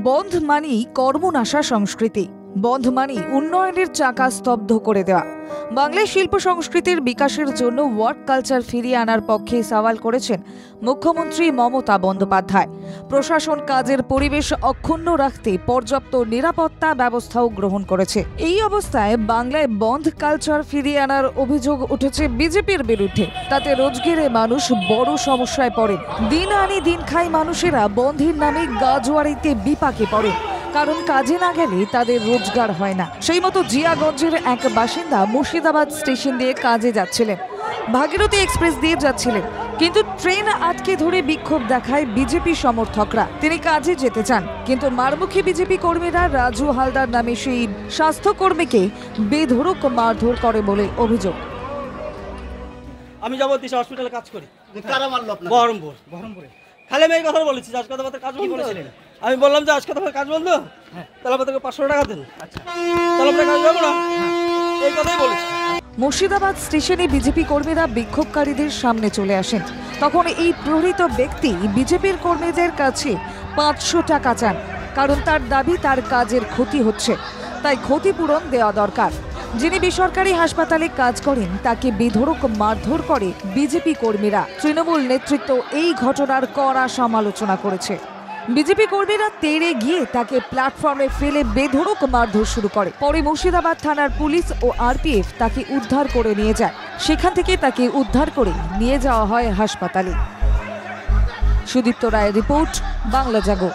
বন্ধ মানেই কর্মনাশা সংস্কৃতি, বন্ধ মানেই উন্নয়নের চাকা স্তব্ধ করে দেওয়া। বাংলায় শিল্প সংস্কৃতির বিকাশের জন্য ওয়ার্ক কালচার ফিরিয়ে আনার পক্ষে সওয়াল করেছেন মুখ্যমন্ত্রী মমতা বন্দ্যোপাধ্যায়। প্রশাসন কাজের পরিবেশ অক্ষুণ্ণ রাখতে পর্যাপ্ত নিরাপত্তা ব্যবস্থাও গ্রহণ করেছে। এই অবস্থায় বাংলায় বন্ধ কালচার ফিরিয়ে আনার অভিযোগ উঠেছে বিজেপির বিরুদ্ধে। তাতে রোজগেরে মানুষ বড় সমস্যায় পড়ে। দিন আনি দিন খাই মানুষেরা বন্ধের নামে গাজোয়ারিতে বিপাকে পড়ে, কারণ কাজে না গেলে তাদের রোজগার হয় না। সেই মতো জিয়াগঞ্জের এক বাসিন্দা মুর্শিদাবাদ স্টেশন দিয়ে কাজে যাচ্ছিলেন, ভাগীরথী এক্সপ্রেস দিয়ে যাচ্ছিলেন, কিন্তু ট্রেন আটকে ধরে বিক্ষোভ দেখায় বিজেপি সমর্থকরা। তিনি কাজে যেতে চান, কিন্তু মারমুখী বিজেপি কর্মীরা রাজু হালদার নামে সেই স্বাস্থ্যকর্মীকে বেধড়ক মারধর করে বলে অভিযোগ। আমি যাবো দিশা হসপিটালে কাজ করি। কারা মারলো আপনাকে? বহরমপুরে। খালি আমি এই কথা বলেছি, আজকে তোমাদের কাজ বন্ধ করেছিলেন। আমি বললাম যে আজকে তোমার কাজ বন্ধ, তাহলে আমাদেরকে 500 টাকা দেন। আচ্ছা, তাহলে আমরা কাজ যাবো না, এই কথাই বলেছি। মুর্শিদাবাদ স্টেশনে বিজেপি কর্মীরা বিক্ষোভকারীদের সামনে চলে আসেন। তখন এই প্রহৃত ব্যক্তি বিজেপির কর্মীদের কাছে 500 টাকা চান, কারণ তার দাবি তার কাজের ক্ষতি হচ্ছে, তাই ক্ষতিপূরণ দেওয়া দরকার। যিনি বেসরকারি হাসপাতালে কাজ করেন তাকে বেধড়ক মারধর করে বিজেপি কর্মীরা। তৃণমূল নেতৃত্ব এই ঘটনার কড়া সমালোচনা করেছে। বিজেপি কর্মীরা তেড়ে গিয়ে তাকে প্ল্যাটফর্মে ফেলে বেধড়ক মারধর শুরু করে। পরে মুর্শিদাবাদ থানার পুলিশ ও আরপিএফ তাকে উদ্ধার করে নিয়ে যায়। সেখান থেকে তাকে উদ্ধার করে নিয়ে যাওয়া হয় হাসপাতালে। সুদীপ্ত রায়ের রিপোর্ট, বাংলা জাগো।